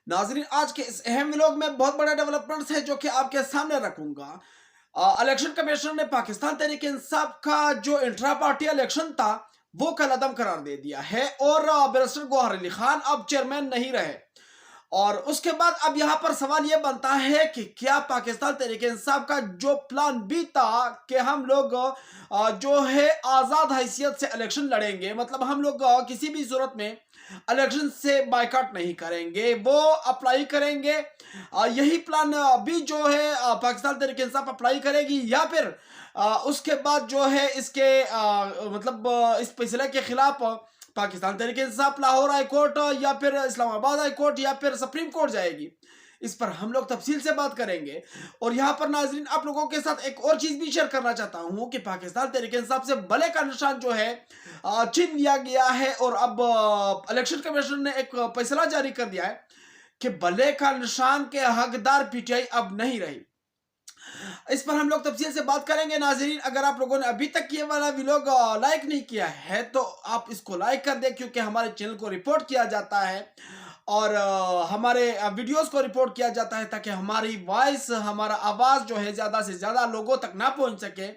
नाजरीन, आज के इस अहम व्लॉग में बहुत बड़े डेवलपमेंट्स है जो कि आपके सामने रखूंगा। इलेक्शन कमीशन ने पाकिस्तान तहरीक इंसाफ का जो इंट्रा पार्टी इलेक्शन था वो कल अदम करार दे दिया है और बैरिस्टर गौहर अली खान अब चेयरमैन नहीं रहे। और उसके बाद अब यहाँ पर सवाल ये बनता है कि क्या पाकिस्तान तहरीक इंसाफ का जो प्लान बी था कि हम लोग जो है आज़ाद हैसियत से इलेक्शन लड़ेंगे, मतलब हम लोग किसी भी सूरत में इलेक्शन से बायकॉट नहीं करेंगे, वो अप्लाई करेंगे। यही प्लान अभी जो है पाकिस्तान तहरीक इंसाफ अप्लाई करेगी, या फिर उसके बाद जो है इसके मतलब इस फैसले के खिलाफ पाकिस्तान तहरीक इंसाफ लाहौर हाई कोर्ट या फिर इस्लामाबाद हाई कोर्ट या फिर सुप्रीम कोर्ट जाएगी। इस पर हम लोग तफसील से बात करेंगे। और यहाँ पर नाजरीन, आप लोगों के साथ एक और चीज भी शेयर करना चाहता हूँ कि पाकिस्तान तहरीक इंसाफ से भले का निशान जो है छीन लिया गया है और अब इलेक्शन कमीशन ने एक फैसला जारी कर दिया है कि भले का निशान के हकदार पीटीआई अब नहीं रही। इस पर हम लोग तफसील से बात करेंगे। नाजरीन, अगर आप लोगों ने अभी तक ये वाला व्लॉग लाइक नहीं किया है तो आप इसको लाइक कर दें, क्योंकि हमारे चैनल को रिपोर्ट किया जाता है और हमारे वीडियोस को रिपोर्ट किया जाता है ताकि हमारी वॉइस, हमारा आवाज़ जो है ज़्यादा से ज़्यादा लोगों तक ना पहुंच सके।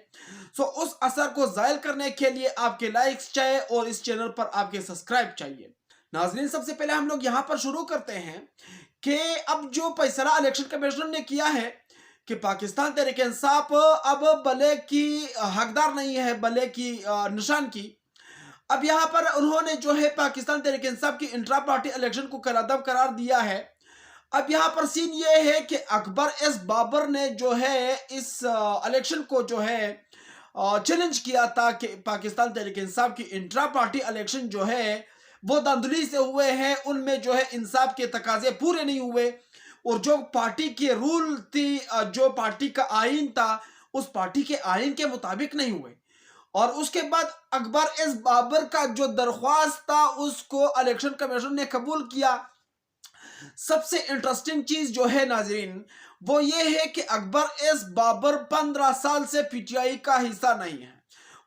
सो उस असर को ज़ायल करने के लिए आपके लाइक्स चाहिए और इस चैनल पर आपके सब्सक्राइब चाहिए। नाजरीन, सबसे पहले हम लोग यहाँ पर शुरू करते हैं कि अब जो फैसला इलेक्शन कमीशन ने किया है कि पाकिस्तान तहरीक इंसाफ अब भले की हकदार नहीं है, भले की निशान की। अब यहाँ पर उन्होंने जो है पाकिस्तान तहरीक इंसाफ की इंट्रा पार्टी इलेक्शन को कलअदब करार दिया है। अब यहाँ पर सीन ये है कि अकबर एस बाबर ने जो है इस इलेक्शन को जो है चैलेंज किया था कि पाकिस्तान तहरीक इंसाफ की इंट्रा पार्टी इलेक्शन जो है वो धांधली से हुए हैं, उनमें जो है इंसाफ के तकाजे पूरे नहीं हुए और जो पार्टी के रूल थी, जो पार्टी का आइन था, उस पार्टी के आइन के मुताबिक नहीं हुए। और उसके बाद अकबर एस बाबर का जो दरख्वास्त था उसको इलेक्शन कमीशन ने कबूल किया। सबसे इंटरेस्टिंग चीज जो है नाजरीन वो ये है कि अकबर एस बाबर 15 साल से पीटीआई का हिस्सा नहीं है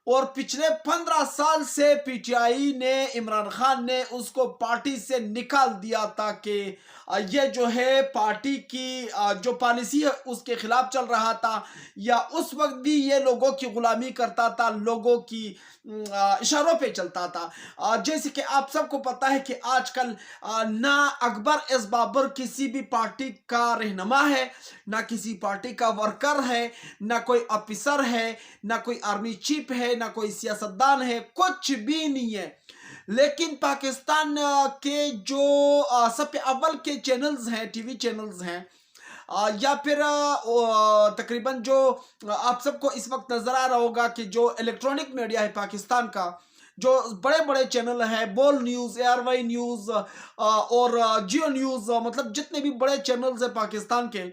और पिछले 15 साल से पीटीआई ने, इमरान खान ने उसको पार्टी से निकाल दिया था कि ये जो है पार्टी की जो पॉलिसी है उसके खिलाफ चल रहा था, या उस वक्त भी ये लोगों की गुलामी करता था, लोगों की इशारों पे चलता था। जैसे कि आप सबको पता है कि आजकल ना अकबर एस बाबर किसी भी पार्टी का रहनुमा है, ना किसी पार्टी का वर्कर है, ना कोई ऑफिसर है, ना कोई आर्मी चीफ है, ना कोई सियासतदान है, कुछ भी नहीं है। लेकिन पाकिस्तान के जो सबसे अव्वल के चैनल्स हैं, टीवी चैनल्स हैं, या फिर तकरीबन जो आप सबको इस वक्त नजर आ रहा होगा कि जो इलेक्ट्रॉनिक मीडिया है पाकिस्तान का, जो बड़े बड़े चैनल है, बोल न्यूज़, एआरवाई न्यूज़ और जियो न्यूज़, मतलब जितने भी बड़े चैनल्स हैं पाकिस्तान के,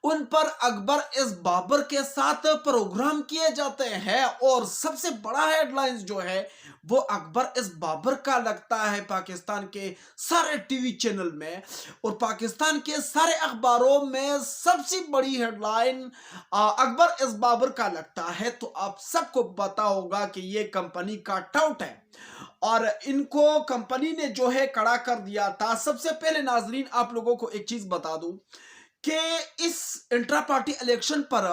उन पर अकबर इस बाबर के साथ प्रोग्राम किए जाते हैं। और सबसे बड़ा हेडलाइंस जो है वो अकबर इस बाबर का लगता है पाकिस्तान के सारे टीवी चैनल में, और पाकिस्तान के सारे अखबारों में सबसे बड़ी हेडलाइन अकबर इस बाबर का लगता है। तो आप सबको पता होगा कि ये कंपनी का टाउट है और इनको कंपनी ने जो है कड़ा कर दिया था। सबसे पहले नाजरीन आप लोगों को एक चीज बता दूं कि इस इंट्रा पार्टी इलेक्शन पर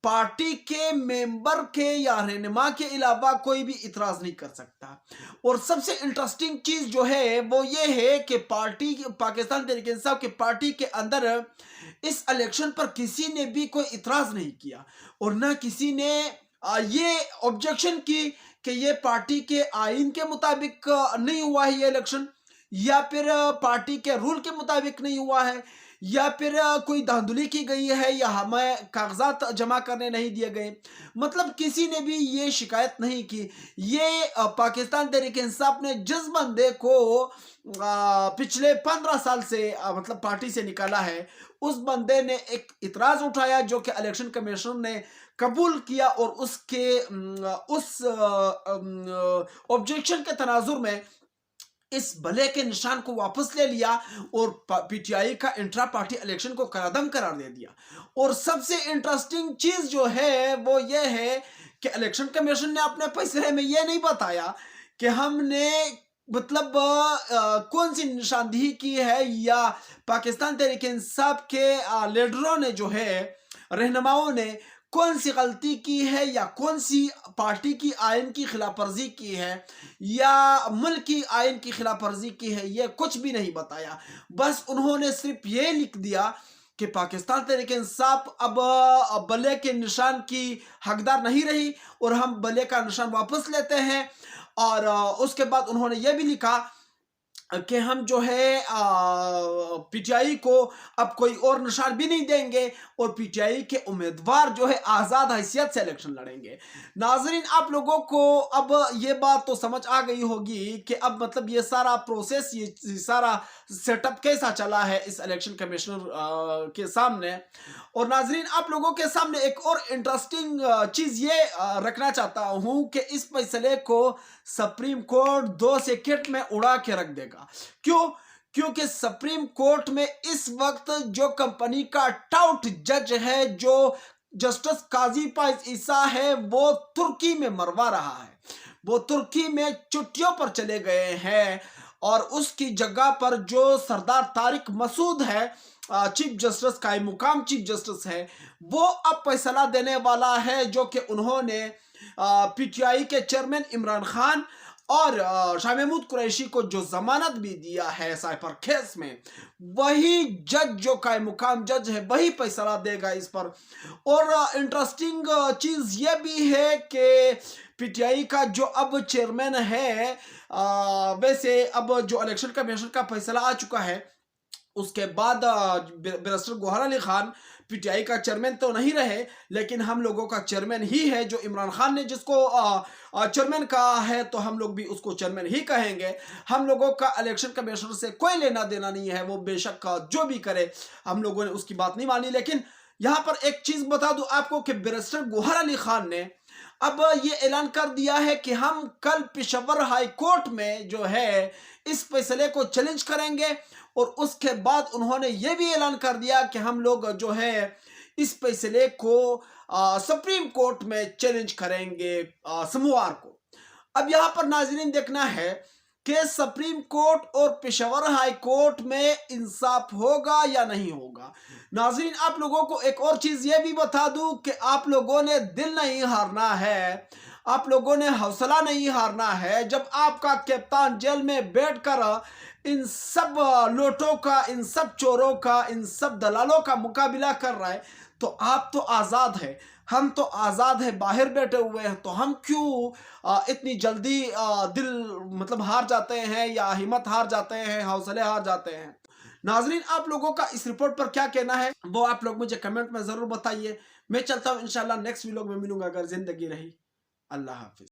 पार्टी के मेंबर के या रहनुमा के अलावा कोई भी इतराज नहीं कर सकता। और सबसे इंटरेस्टिंग चीज जो है वो ये है कि पार्टी, पाकिस्तान तहरीक इंसाफ की पार्टी के अंदर इस इलेक्शन पर किसी ने भी कोई इतराज नहीं किया और ना किसी ने ये ऑब्जेक्शन की कि ये पार्टी के आइन के मुताबिक नहीं हुआ है ये इलेक्शन, या फिर पार्टी के रूल के मुताबिक नहीं हुआ है, या फिर कोई धांधली की गई है, या हमें कागजात जमा करने नहीं दिए गए। मतलब किसी ने भी ये शिकायत नहीं की। ये पाकिस्तान तहरीक इंसाफ ने जिस बंदे को पिछले 15 साल से मतलब पार्टी से निकाला है, उस बंदे ने एक इतराज उठाया जो कि इलेक्शन कमीशन ने कबूल किया और उसके उस ऑब्जेक्शन के तनाजुर में इस भले के निशान को वापस ले लिया और पीटीआई का इंट्रा पार्टी इलेक्शन को कलअदम करार दे दिया। और सबसे इंटरेस्टिंग चीज जो है वो ये है कि इलेक्शन कमीशन ने अपने फैसले में ये नहीं बताया कि हमने मतलब कौन सी निशानदेही की है, या पाकिस्तान तहरीक इंसाफ के लीडरों ने जो है, रहनुमाओं ने कौन सी गलती की है, या कौन सी पार्टी की आयन की खिलाफ वर्जी की है, या मुल्क की आयन की खिलाफ वर्जी की है, ये कुछ भी नहीं बताया। बस उन्होंने सिर्फ ये लिख दिया कि पाकिस्तान तहरीक इंसाफ अब बल्ले के निशान की हकदार नहीं रही और हम बल्ले का निशान वापस लेते हैं। और उसके बाद उन्होंने ये भी लिखा कि हम जो है पीटीआई को अब कोई और निशान भी नहीं देंगे और पीटीआई के उम्मीदवार जो है आज़ाद हैसियत से इलेक्शन लड़ेंगे। नाजरीन, आप लोगों को अब ये बात तो समझ आ गई होगी कि अब मतलब ये सारा प्रोसेस, ये सारा सेटअप कैसा चला है इस इलेक्शन कमिश्नर के सामने। और नाजरीन, आप लोगों के सामने एक और इंटरेस्टिंग चीज़ ये रखना चाहता हूँ कि इस फैसले को सुप्रीम कोर्ट 2 सेकंड में उड़ा के रख देगा। क्यों? क्योंकि सुप्रीम कोर्ट में इस वक्त जो कंपनी का टाउट जज है, जो जस्टिस काजी पाइस ईसा है, वो तुर्की में मरवा रहा है। वो तुर्की में छुट्टियों पर चले गए हैं और उसकी जगह पर जो सरदार तारिक मसूद है, चीफ जस्टिस कायम मुकाम चीफ जस्टिस है, वो अब फैसला देने वाला है, जो कि उन्होंने पीटीआई के चेयरमैन इमरान खान और शाह महमूद कुरैशी को जो जमानत भी दिया है साइफर केस में, वही जज जो कायम मुकाम जज है वही फैसला देगा इस पर। और इंटरेस्टिंग चीज ये भी है कि पीटीआई का जो अब चेयरमैन है, वैसे अब जो इलेक्शन कमीशन का फैसला आ चुका है, उसके बाद बैरिस्टर गौहर अली खान पीटीआई का चेयरमैन तो नहीं रहे, लेकिन हम लोगों का चेयरमैन ही है। जो इमरान खान ने जिसको चेयरमैन कहा है, तो हम लोग भी उसको चेयरमैन ही कहेंगे। हम लोगों का इलेक्शन कमिश्नर से कोई लेना देना नहीं है, वो बेशक जो भी करे, हम लोगों ने उसकी बात नहीं मानी। लेकिन यहाँ पर एक चीज बता दूं आपको कि बैरिस्टर गौहर अली खान ने अब ये ऐलान कर दिया है कि हम कल पेशावर हाई कोर्ट में जो है इस फैसले को चैलेंज करेंगे। और उसके बाद उन्होंने ये भी ऐलान कर दिया कि हम लोग जो है इस फैसले को सुप्रीम कोर्ट में चैलेंज करेंगे सोमवार को। अब यहाँ पर नाजरीन देखना है कि सुप्रीम कोर्ट और पेशावर हाई कोर्ट में इंसाफ होगा या नहीं होगा। नाजरीन, आप लोगों को एक और चीज ये भी बता दूं कि आप लोगों ने दिल नहीं हारना है, आप लोगों ने हौसला नहीं हारना है। जब आपका कप्तान जेल में बैठकर इन सब लोटों का, इन सब चोरों का, इन सब दलालों का मुकाबला कर रहा है, तो आप तो आज़ाद है, हम तो आज़ाद है, बाहर बैठे हुए हैं। तो हम क्यों इतनी जल्दी दिल मतलब हार जाते हैं, या हिम्मत हार जाते हैं, हौसले हार जाते हैं। नाजरीन, आप लोगों का इस रिपोर्ट पर क्या कहना है वो आप लोग मुझे कमेंट में ज़रूर बताइए। मैं चलता हूँ, इंशाल्लाह नेक्स्ट व्लॉग में मिलूंगा अगर ज़िंदगी रही। अल्लाह हाफिज़।